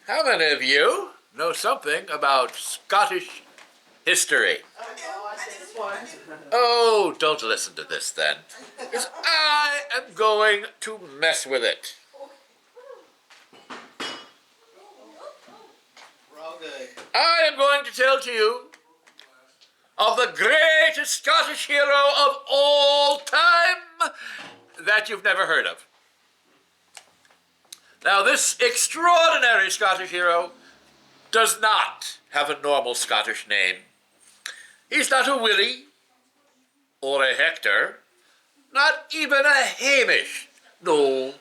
How many of you know something about Scottish history? Oh, don't listen to this then, because I am going to mess with it. We're all good. I am going to tell to you of the greatest Scottish hero of all time that you've never heard of. Now, this extraordinary Scottish hero does not have a normal Scottish name. He's not a Willie or a Hector, not even a Hamish. No.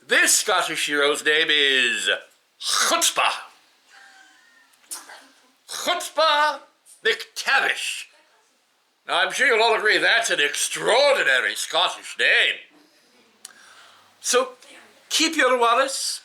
This Scottish hero's name is Chutzpah. Chutzpah McTavish. Now, I'm sure you'll all agree that's an extraordinary Scottish name. So, keep your Wallace,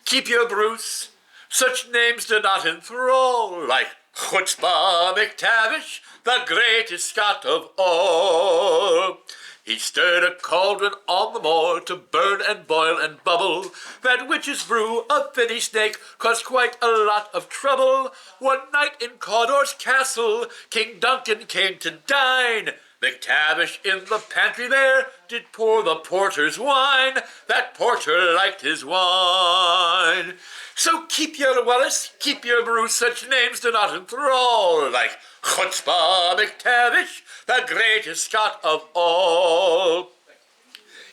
keep your Bruce. Such names do not enthrall, like Chutzpah McTavish, the greatest Scot of all. He stirred a cauldron on the moor to burn and boil and bubble. That witch's brew, a finny snake, caused quite a lot of trouble. One night in Cawdor's castle, King Duncan came to dine. McTavish in the pantry there did pour the porter's wine. That porter liked his wine. So keep your Wallace, keep your Bruce, such names do not enthrall, like Chutzpah McTavish, the greatest Scot of all.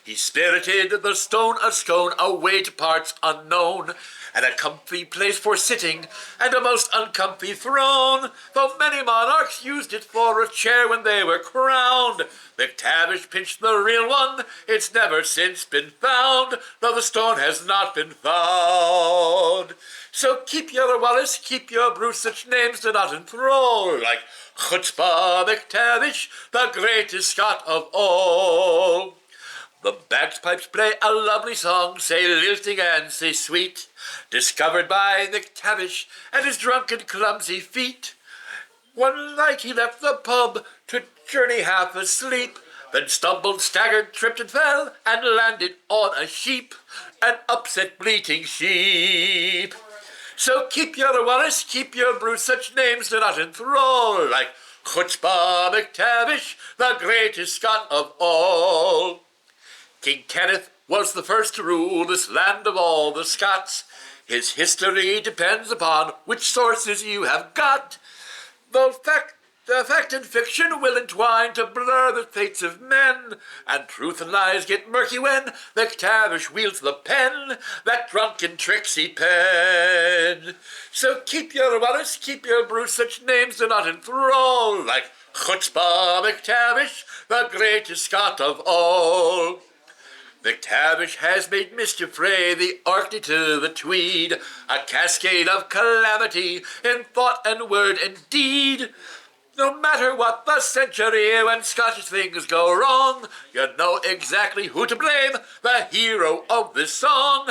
He spirited the stone a scone away to parts unknown, and a comfy place for sitting, and a most uncomfy throne, though many monarchs used it for a chair when they were crowned. McTavish pinched the real one, it's never since been found, though the stone has not been found. So keep your Wallace, keep your Bruce, such names do not enthrall, like Chutzpah McTavish, the greatest Scot of all. The bagpipes play a lovely song, say lilting and say sweet, discovered by McTavish and his drunken clumsy feet. One night he left the pub to journey half asleep, then stumbled, staggered, tripped and fell, and landed on a sheep, an upset bleating sheep. So keep your Wallace, keep your Bruce, such names do not enthrall, like Chutzpah McTavish, the greatest Scot of all. King Kenneth was the first to rule this land of all the Scots. His history depends upon which sources you have got. Though fact and fiction will entwine to blur the fates of men, and truth and lies get murky when McTavish wields the pen, that drunken tricksy pen. So keep your Wallace, keep your Bruce, such names do not enthrall, like Chutzpah McTavish, the greatest Scot of all. McTavish has made mischief fray the Orkney to the Tweed, a cascade of calamity in thought and word and deed. No matter what the century, when Scottish things go wrong, you know exactly who to blame, the hero of this song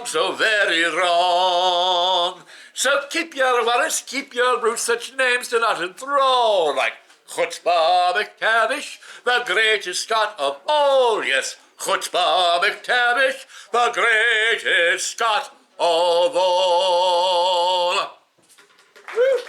so very wrong. So keep your Wallace, keep your Bruce, such names do not enthrall, like Chutzpah McTavish, the greatest Scot of all, yes, Chutzpah McTavish, the greatest Scot of all. Woo.